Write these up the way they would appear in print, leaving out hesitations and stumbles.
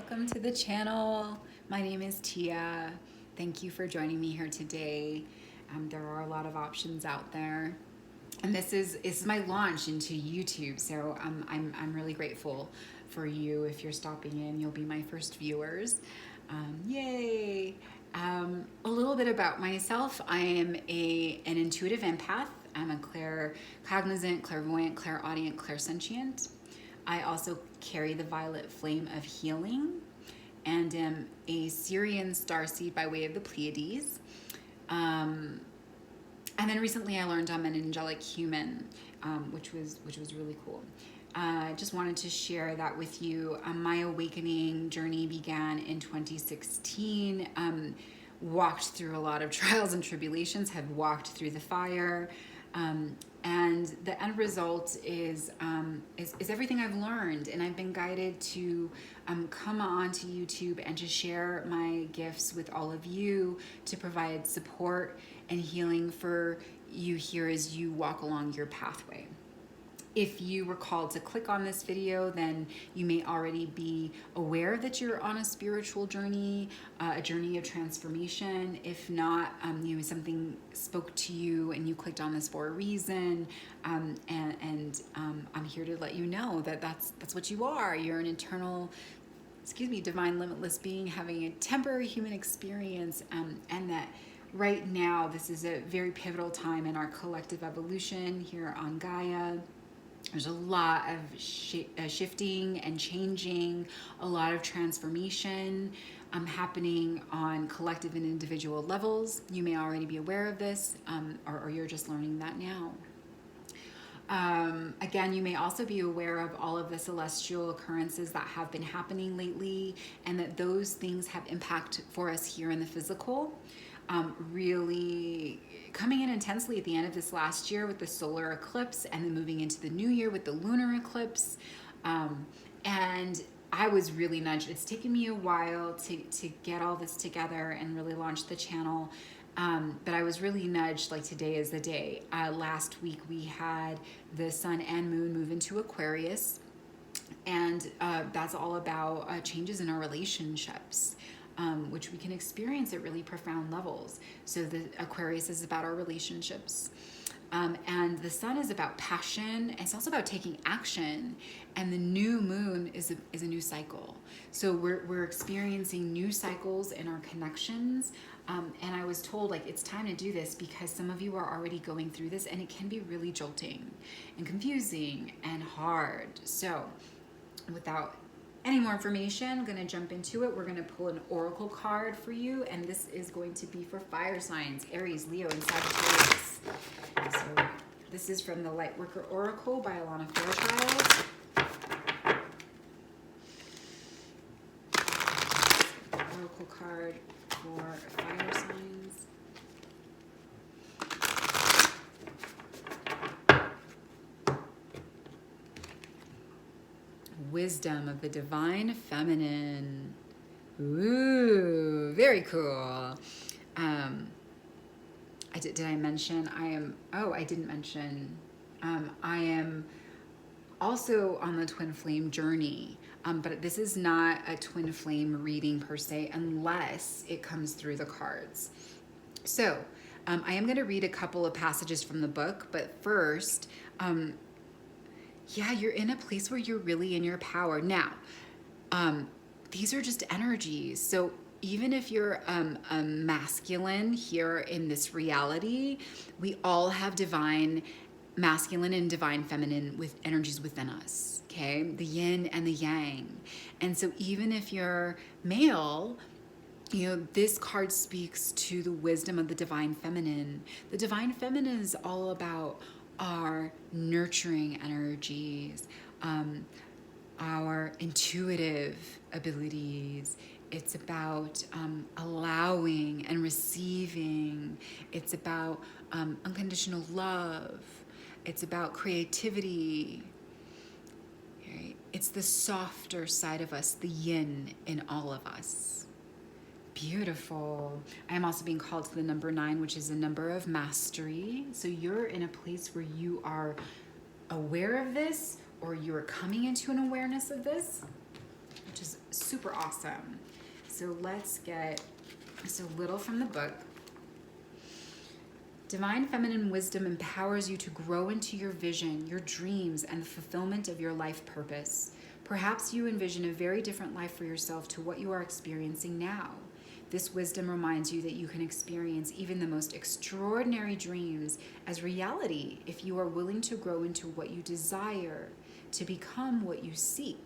welcome to the channel. My name is Tia. Thank you for joining me here today. There are a lot of options out there, and this is my launch into YouTube. So I'm really grateful for you. If you're stopping in, you'll be my first viewers. Yay! A little bit about myself. I am an intuitive empath. I'm a claircognizant, clairvoyant, clairaudient, clairsentient. I also carry the violet flame of healing and am a Syrian starseed by way of the Pleiades. And then recently I learned I'm an angelic human, which was really cool. I just wanted to share that with you. My awakening journey began in 2016. Walked through a lot of trials and tribulations, have walked through the fire. And the end result is everything I've learned, and I've been guided to come onto YouTube and to share my gifts with all of you to provide support and healing for you here as you walk along your pathway. If you were called to click on this video, then you may already be aware that you're on a spiritual journey, a journey of transformation. If not, something spoke to you and you clicked on this for a reason. And I'm here to let you know that that's what you are. You're an eternal, divine limitless being having a temporary human experience, and that right now this is a very pivotal time in our collective evolution here on Gaia. There's a lot of shifting and changing, a lot of transformation happening on collective and individual levels. You may already be aware of this, or you're just learning that now. Again, you may also be aware of all of the celestial occurrences that have been happening lately, and that those things have impact for us here in the physical. Really coming in intensely at the end of this last year with the solar eclipse, and then moving into the new year with the lunar eclipse. And I was really nudged. It's taken me a while to get all this together and really launch the channel. But I was really nudged, like today is the day. Last week we had the sun and moon move into Aquarius, and that's all about changes in our relationships. Which we can experience at really profound levels. So the Aquarius is about our relationships. And the sun is about passion. It's also about taking action. And the new moon is a new cycle. So we're experiencing new cycles in our connections. And I was told, like, it's time to do this because some of you are already going through this, and it can be really jolting and confusing and hard. So without any more information, I'm going to jump into it. We're going to pull an oracle card for you, and this is going to be for fire signs, Aries, Leo, and Sagittarius. So this is from the Lightworker Oracle by Alana Fairchild. Oracle card for fire signs. Wisdom of the divine feminine. Ooh, very cool. Did I mention I am? Oh, I didn't mention. I am also on the twin flame journey, but this is not a twin flame reading per se, unless it comes through the cards. So I am going to read a couple of passages from the book, but first. Yeah, you're in a place where you're really in your power. Now, these are just energies. So even if you're a masculine here in this reality, we all have divine masculine and divine feminine with energies within us, okay? The yin and the yang. And so even if you're male, this card speaks to the wisdom of the divine feminine. The divine feminine is all about our nurturing energies, our intuitive abilities. It's about allowing and receiving. It's about unconditional love. It's about creativity. Right? It's the softer side of us, the yin in all of us. Beautiful. I am also being called to the number 9, which is a number of mastery. So you're in a place where you are aware of this, or you are coming into an awareness of this. which is super awesome. So let's get just a little from the book. Divine feminine wisdom empowers you to grow into your vision, your dreams, and the fulfillment of your life purpose. Perhaps you envision a very different life for yourself to what you are experiencing now. This wisdom reminds you that you can experience even the most extraordinary dreams as reality if you are willing to grow into what you desire, to become what you seek.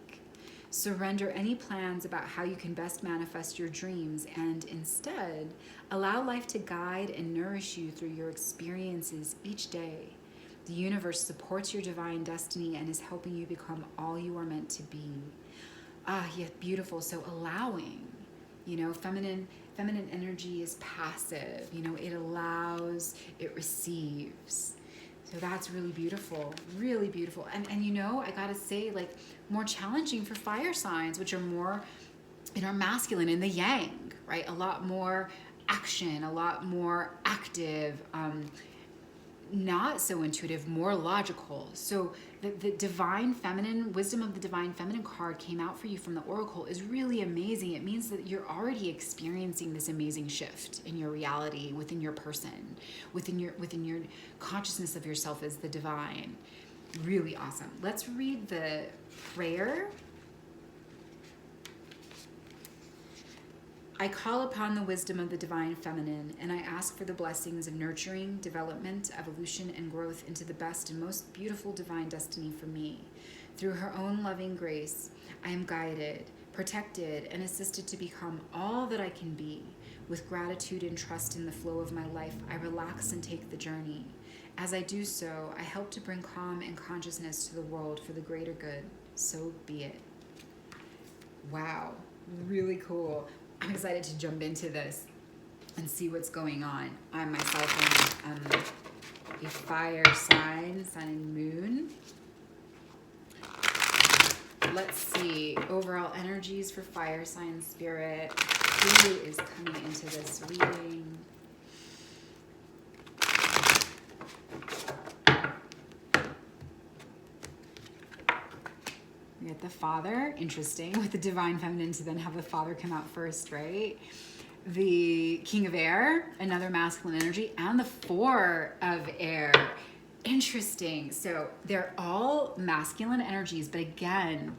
Surrender any plans about how you can best manifest your dreams and instead allow life to guide and nourish you through your experiences each day. The universe supports your divine destiny and is helping you become all you are meant to be. Yeah, beautiful. So allowing, feminine energy is passive. It allows, it receives. So that's really beautiful, really beautiful. And I gotta say, like, more challenging for fire signs, which are more in our masculine, in the yang, right? A lot more action, a lot more active, not so intuitive, more logical. So the divine feminine, wisdom of the divine feminine card came out for you from the oracle is really amazing. It means that you're already experiencing this amazing shift in your reality, within your person, within your consciousness of yourself as the divine. Really awesome. Let's read the prayer. I call upon the wisdom of the divine feminine, and I ask for the blessings of nurturing, development, evolution, and growth into the best and most beautiful divine destiny for me. Through her own loving grace, I am guided, protected, and assisted to become all that I can be. With gratitude and trust in the flow of my life, I relax and take the journey. As I do so, I help to bring calm and consciousness to the world for the greater good. So be it. Wow, really cool. I'm excited to jump into this and see what's going on. I myself am a fire sign, sun and moon. Let's see, overall energies for fire sign spirit. Who is coming into this reading? We get the Father, interesting, with the divine feminine to then have the Father come out first, right? The King of Air, another masculine energy, and the Four of Air. Interesting. So they're all masculine energies, but again,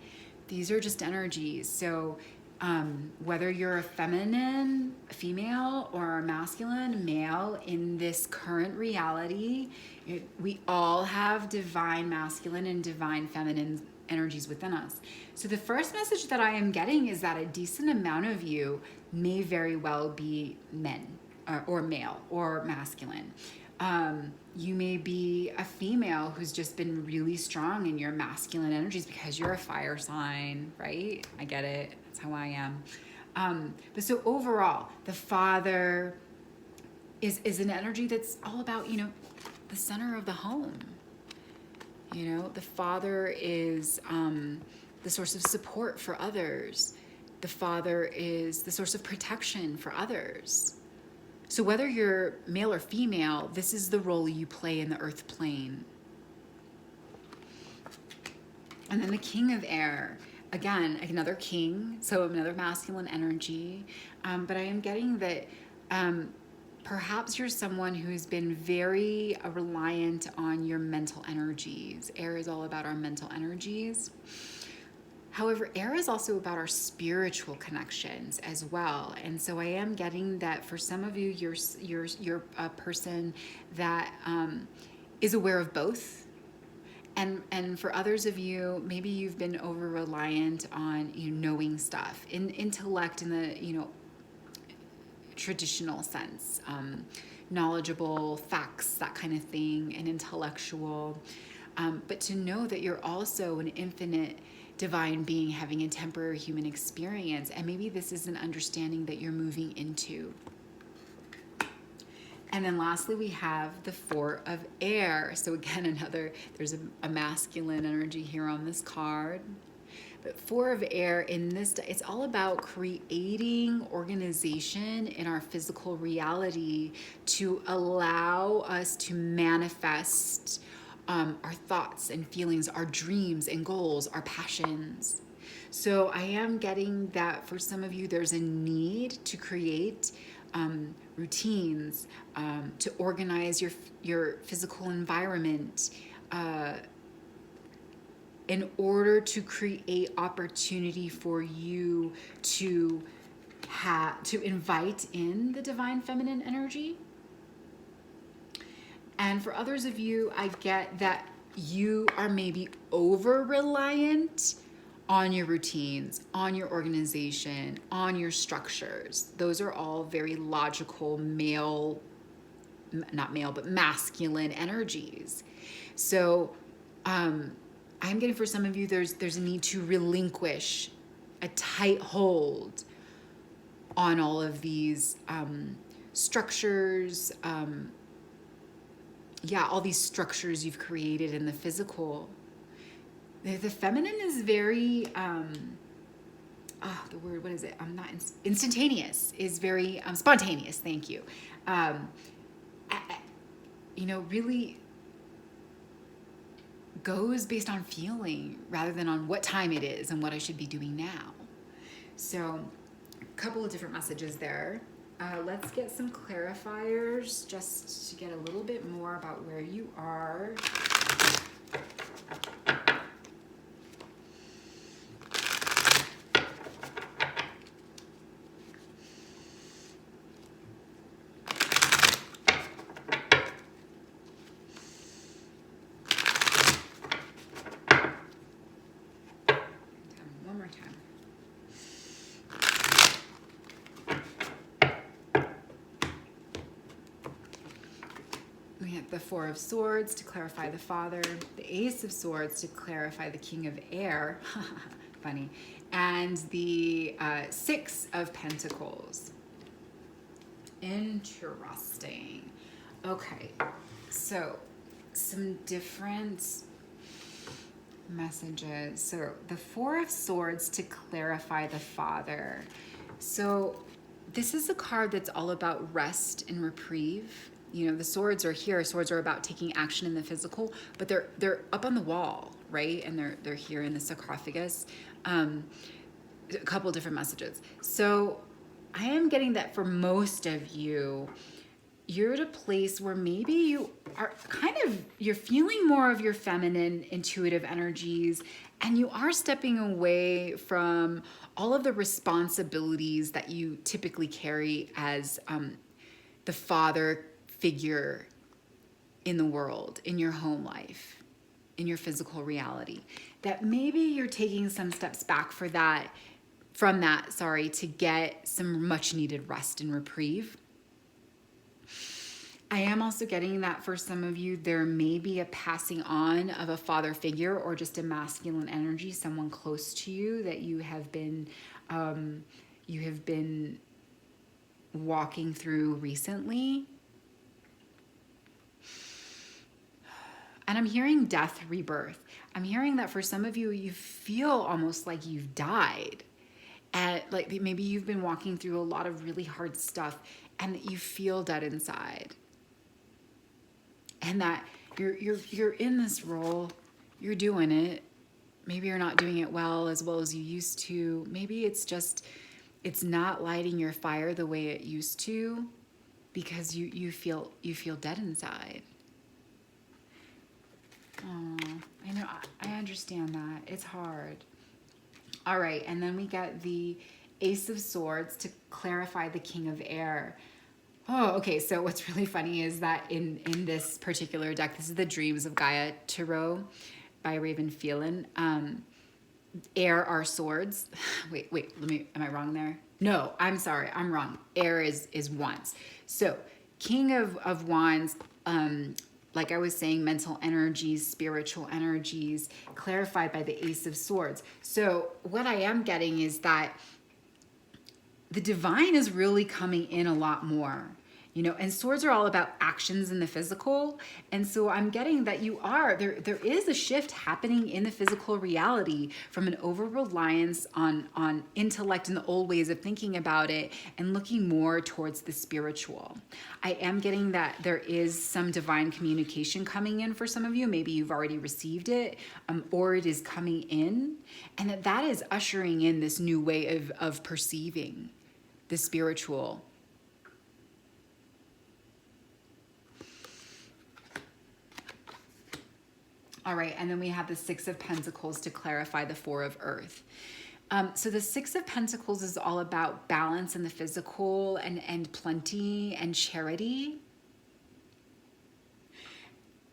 these are just energies. So whether you're a feminine, female, or a masculine, male, in this current reality, we all have divine masculine and divine feminine energies within us. So the first message that I am getting is that a decent amount of you may very well be men or male or masculine. You may be a female who's just been really strong in your masculine energies because you're a fire sign, right? I get it. That's how I am. But so overall, the Father is an energy that's all about, the center of the home. The Father is the source of support for others. The Father is the source of protection for others. So whether you're male or female, this is the role you play in the earth plane. And then the King of Air, again, another king, so another masculine energy. But I am getting that perhaps you're someone who's been very reliant on your mental energies. Air is all about our mental energies. However, air is also about our spiritual connections as well. And so I am getting that for some of you, you're a person that is aware of both. And for others of you, maybe you've been over-reliant on knowing stuff, in intellect in the traditional sense, knowledgeable, facts, that kind of thing, and intellectual. But to know that you're also an infinite divine being having a temporary human experience, and maybe this is an understanding that you're moving into. And then lastly, we have the Four of Air. So again, there's a masculine energy here on this card. But Four of Air in this, it's all about creating organization in our physical reality to allow us to manifest our thoughts and feelings, our dreams and goals, our passions. So I am getting that for some of you, there's a need to create routines, to organize your physical environment, in order to create opportunity for you to invite in the divine feminine energy. And for others of you, I get that you are maybe over reliant on your routines, on your organization, on your structures. Those are all very logical not male, but masculine energies. So I'm getting for some of you, there's a need to relinquish a tight hold on all of these structures, all these structures you've created in the physical. The feminine is very, the word, what is it? I'm not, instantaneous, is very spontaneous, thank you. Really goes based on feeling rather than on what time it is and what I should be doing now. So a couple of different messages there. Let's get some clarifiers just to get a little bit more about where you are. One more time. We have the Four of Swords to clarify the Father, the Ace of Swords to clarify the King of Air, funny, and the Six of Pentacles. Interesting. Okay, so some different messages. So the Four of Swords to clarify the Father. So this is a card that's all about rest and reprieve. The swords are here. Swords are about taking action in the physical, but they're up on the wall, right? And they're here in the sarcophagus. A couple different messages. So I am getting that for most of you, you're at a place where maybe you are you're feeling more of your feminine intuitive energies, and you are stepping away from all of the responsibilities that you typically carry as the father figure in the world, in your home life, in your physical reality. That maybe you're taking some steps back from that, to get some much needed rest and reprieve. I am also getting that for some of you, there may be a passing on of a father figure or just a masculine energy, someone close to you that you have been walking through recently. And I'm hearing death, rebirth. I'm hearing that for some of you, you feel almost like you've died. And like maybe you've been walking through a lot of really hard stuff and that you feel dead inside. And that you're in this role, you're doing it. Maybe you're not doing it as well as you used to. Maybe it's not lighting your fire the way it used to because you feel dead inside. Oh, I know, I understand that. It's hard. All right, and then we get the Ace of Swords to clarify the King of Air. Oh, okay, so what's really funny is that in this particular deck, this is the Dreams of Gaia Tarot by Ravynne Phelan. Air are swords. Wait, am I wrong there? No, I'm sorry, I'm wrong. Air is wands. So King of Wands, like I was saying, mental energies, spiritual energies, clarified by the Ace of Swords. So what I am getting is that the divine is really coming in a lot more. You know, and swords are all about actions in the physical. And so I'm getting that there is a shift happening in the physical reality from an over-reliance on intellect and the old ways of thinking about it and looking more towards the spiritual. I am getting that there is some divine communication coming in for some of you. Maybe you've already received it, or it is coming in, and that is ushering in this new way of perceiving the spiritual. All right, and then we have the Six of Pentacles to clarify the Four of Earth. So the Six of Pentacles is all about balance in the physical and plenty and charity.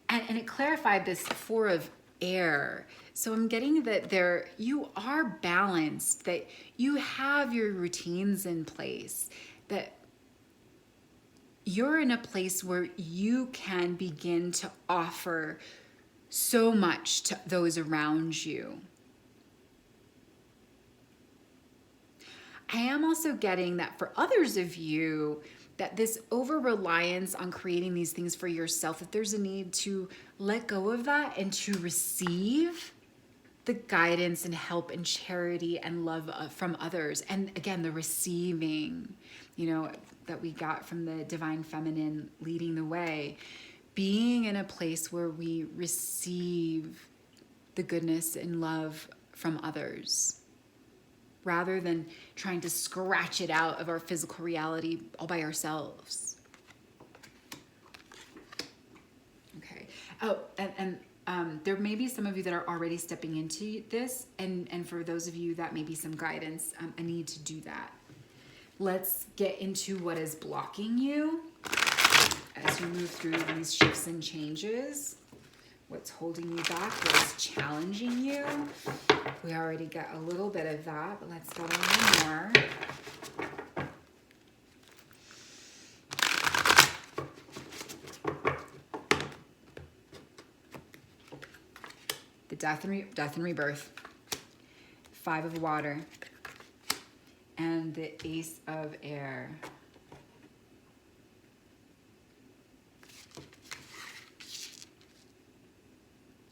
And it clarified this Four of Air. So I'm getting that you are balanced, that you have your routines in place, that you're in a place where you can begin to offer so much to those around you. I am also getting that for others of you, that this over-reliance on creating these things for yourself, that there's a need to let go of that and to receive the guidance and help and charity and love from others. And again, the receiving, you know, that we got from the divine feminine leading the way. Being in a place where we receive the goodness and love from others, rather than trying to scratch it out of our physical reality all by ourselves. Okay. Oh, and there may be some of you that are already stepping into this, and for those of you that may be some guidance, I need to do that. Let's get into what is blocking you as you move through these shifts and changes. What's holding you back? What is challenging you? We already got a little bit of that, but let's get a little more. The death and rebirth. Five of Water. And the Ace of Air.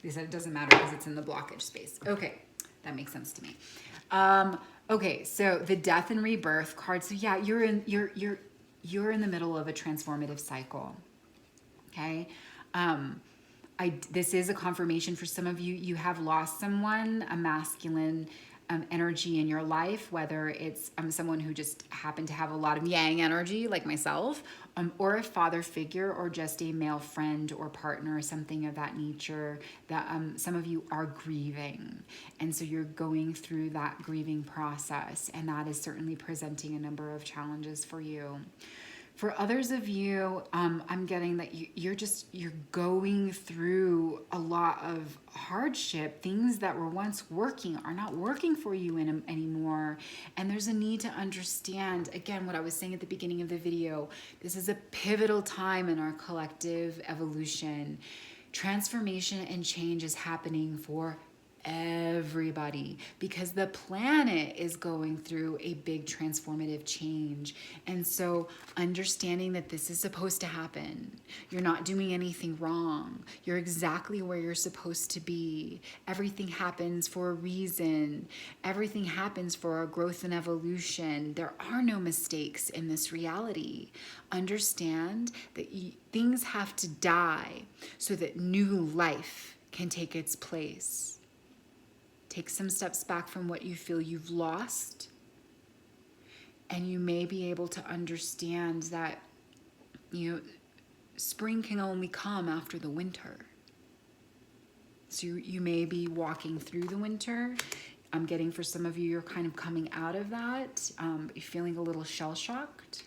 They said it doesn't matter because it's in the blockage space. Okay, that makes sense to me. Okay, so the death and rebirth card. So yeah, you're in the middle of a transformative cycle. Okay, this is a confirmation for some of you. You have lost someone, a masculine energy in your life, whether it's someone who just happened to have a lot of yang energy like myself, or a father figure, or just a male friend or partner or something of that nature, that some of you are grieving. And so you're going through that grieving process, and that is certainly presenting a number of challenges for you. For others of you, I'm getting that you're going through a lot of hardship. Things that were once working are not working for you anymore. And there's a need to understand, again, what I was saying at the beginning of the video. This is a pivotal time in our collective evolution. Transformation and change is happening for everybody, because the planet is going through a big transformative change. And so understanding that this is supposed to happen, you're not doing anything wrong, you're exactly where you're supposed to be. Everything happens for a reason. Everything happens for our growth and evolution. There are no mistakes in this reality. Understand that things have to die so that new life can take its place. Take some steps back from what you feel you've lost, and you may be able to understand that, spring can only come after the winter. So you may be walking through the winter. I'm getting for some of you, you're kind of coming out of that. You're feeling a little shell-shocked.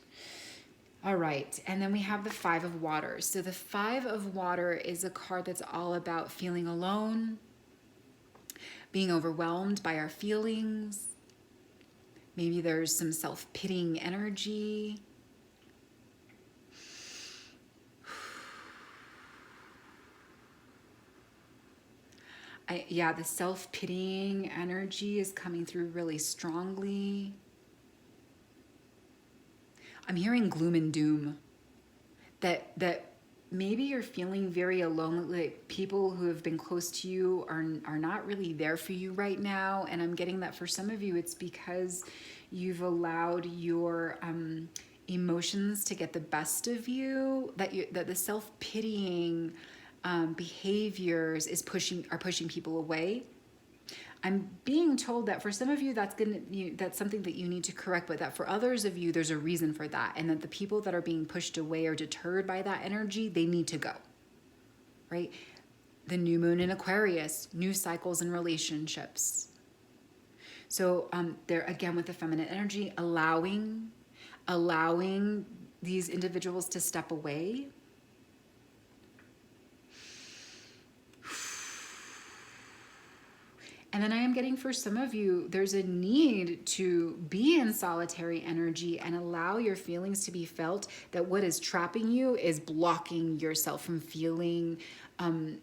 All right, and then we have the Five of Water. So the Five of Water is a card that's all about feeling alone, being overwhelmed by our feelings. Maybe there's some self-pitying energy. The self-pitying energy is coming through really strongly. I'm hearing gloom and doom. that maybe you're feeling very alone, like people who have been close to you are not really there for you right now. And I'm getting that for some of you, it's because you've allowed your emotions to get the best of you, that the self-pitying behaviors are pushing people away. I'm being told that for some of you, that's something that you need to correct, but that for others of you, there's a reason for that. And that the people that are being pushed away or deterred by that energy, they need to go, right? The new moon in Aquarius, new cycles in relationships. So there again with the feminine energy, allowing these individuals to step away. And then I am getting for some of you, there's a need to be in solitary energy and allow your feelings to be felt, that what is trapping you is blocking yourself from feeling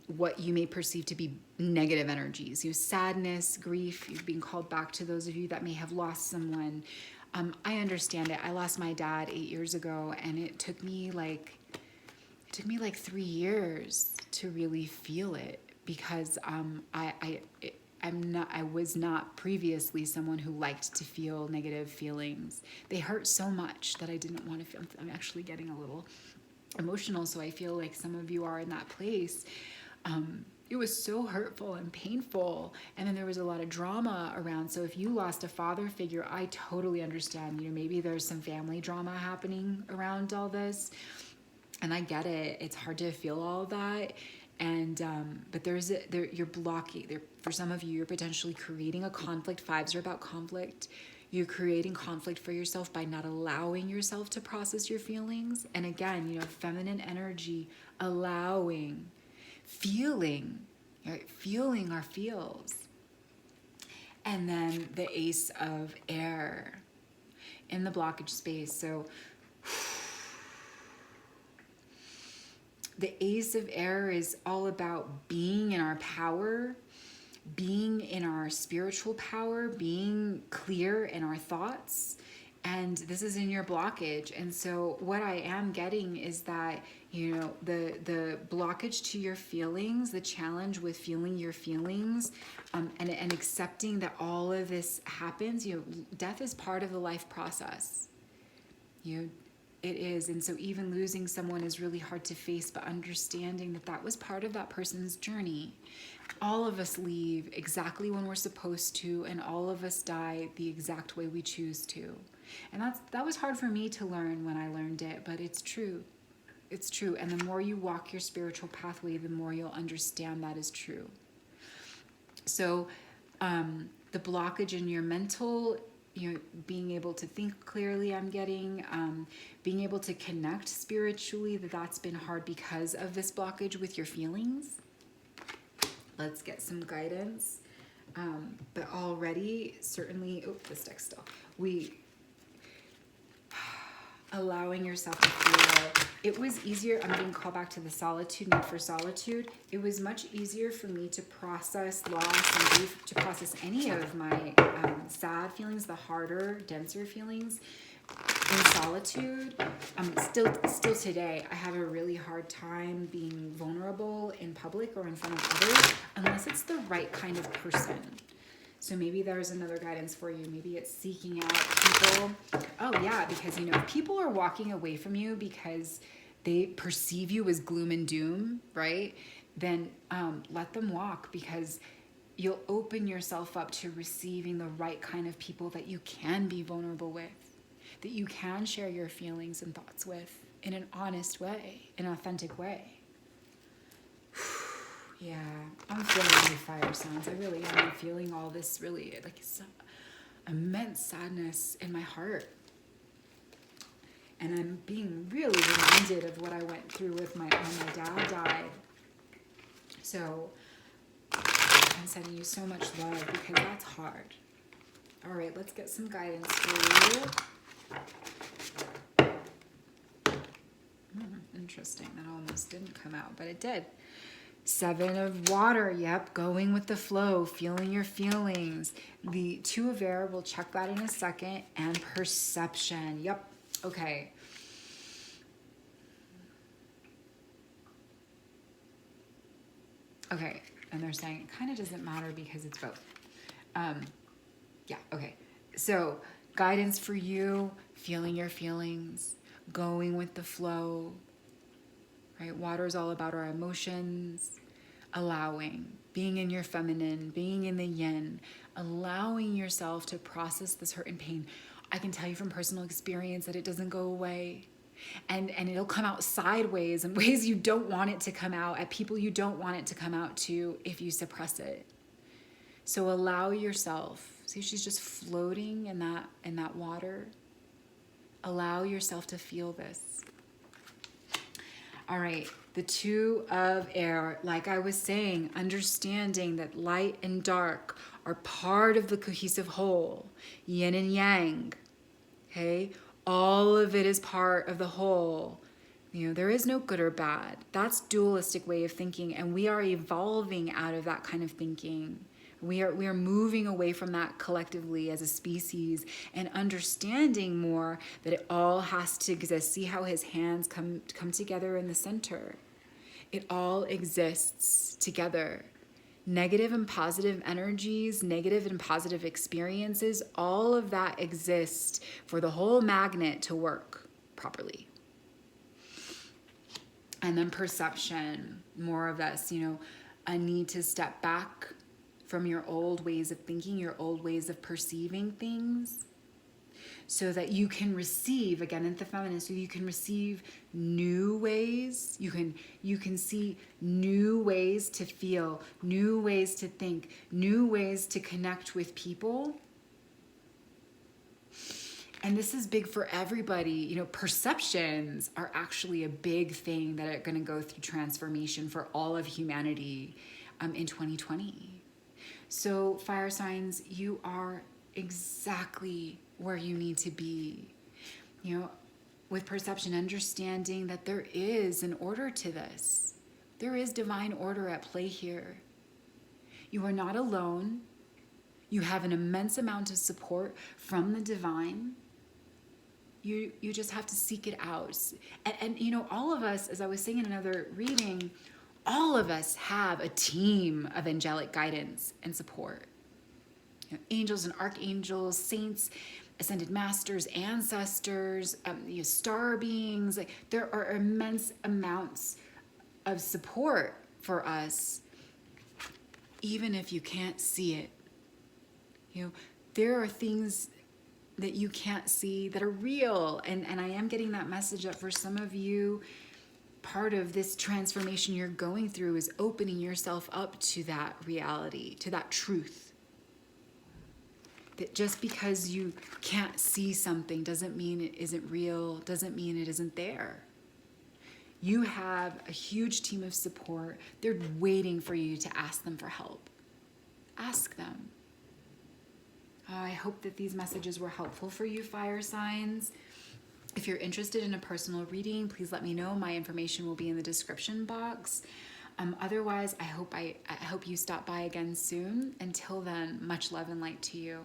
what you may perceive to be negative energies. Sadness, grief, you've been called back to those of you that may have lost someone. I understand it. I lost my dad 8 years ago, and it took me like 3 years to really feel it, because I was not previously someone who liked to feel negative feelings. They hurt so much that I didn't want to feel. I'm actually getting a little emotional, so I feel like some of you are in that place. It was so hurtful and painful, and then there was a lot of drama around. So if you lost a father figure, I totally understand. Maybe there's some family drama happening around all this, and I get it. It's hard to feel all of that. And but you're blocking. For some of you, you're potentially creating a conflict. Fives are about conflict. You're creating conflict for yourself by not allowing yourself to process your feelings. And again, feminine energy, allowing, feeling, right? Feeling our feels. And then the Ace of Air in the blockage space. So the Ace of Air is all about being in our power, being in our spiritual power, being clear in our thoughts. And this is in your blockage. And so what I am getting is that, the blockage to your feelings, the challenge with feeling your feelings, and accepting that all of this happens. Death is part of the life process. It is. And so even losing someone is really hard to face, but understanding that was part of that person's journey. All of us leave exactly when we're supposed to, and all of us die the exact way we choose to. And that was hard for me to learn when I learned it, but it's true. It's true. And the more you walk your spiritual pathway, the more you'll understand that is true. So the blockage in your mental, being able to think clearly, I'm getting, being able to connect spiritually, that's been hard because of this blockage with your feelings. Let's get some guidance. But already, certainly, this deck still, allowing yourself to feel, it was easier. I'm being called back to the solitude, need for solitude. It was much easier for me to process loss and grief, to process any of my sad feelings, the harder, denser feelings in solitude. Still today, I have a really hard time being vulnerable in public or in front of others, unless it's the right kind of person. So maybe there's another guidance for you. Maybe it's seeking out people. Oh yeah, because if people are walking away from you because they perceive you as gloom and doom, right? Then let them walk, because you'll open yourself up to receiving the right kind of people that you can be vulnerable with, that you can share your feelings and thoughts with in an honest way, an authentic way. Yeah, I'm feeling the fire signs. I really am. I'm feeling all this really, some immense sadness in my heart. And I'm being really reminded of what I went through when my dad died. So I'm sending you so much love, because that's hard. All right, let's get some guidance for you. Interesting. That almost didn't come out, but it did. 7 of water. Yep. Going with the flow, feeling your feelings. The 2 of air, we'll check that in a second. And perception. Yep. Okay. Okay, and they're saying it kind of doesn't matter because it's both. Yeah, okay. So, guidance for you, feeling your feelings, going with the flow, right? Water is all about our emotions, allowing, being in your feminine, being in the yin, allowing yourself to process this hurt and pain. I can tell you from personal experience that it doesn't go away. And it'll come out sideways in ways you don't want it to come out, at people you don't want it to come out to if you suppress it. So allow yourself. See, she's just floating in that water. Allow yourself to feel this. All right, the Two of Air, like I was saying, understanding that light and dark are part of the cohesive whole, yin and yang, okay? All of it is part of the whole. You know, there is no good or bad. That's dualistic way of thinking, and we are evolving out of that kind of thinking. We are moving away from that collectively as a species and understanding more that it all has to exist. See how his hands come together in the center. It all exists together. Negative and positive energies, negative and positive experiences, all of that exists for the whole magnet to work properly. And then perception, more of this, you know, a need to step back from your old ways of thinking, your old ways of perceiving things, so that you can receive, again in the feminine, so you can receive new ways, you can see new ways to feel, new ways to think, new ways to connect with people. And this is big for everybody. You know, perceptions are actually a big thing that are going to go through transformation for all of humanity in 2020. So fire signs, you are exactly where you need to be. You know, with perception, understanding that there is an order to this. There is divine order at play here. You are not alone. You have an immense amount of support from the divine. You just have to seek it out. And you know, all of us, as I was saying in another reading, all of us have a team of angelic guidance and support. You know, angels and archangels, saints, ascended masters, ancestors, you know, star beings. Like, there are immense amounts of support for us, even if you can't see it. You know, there are things that you can't see that are real. And I am getting that message that for some of you, part of this transformation you're going through is opening yourself up to that reality, to that truth. That just because you can't see something doesn't mean it isn't real, doesn't mean it isn't there. You have a huge team of support. They're waiting for you to ask them for help. Ask them. I hope that these messages were helpful for you, fire signs. If you're interested in a personal reading, please let me know. My information will be in the description box. Otherwise, I hope you stop by again soon. Until then, much love and light to you.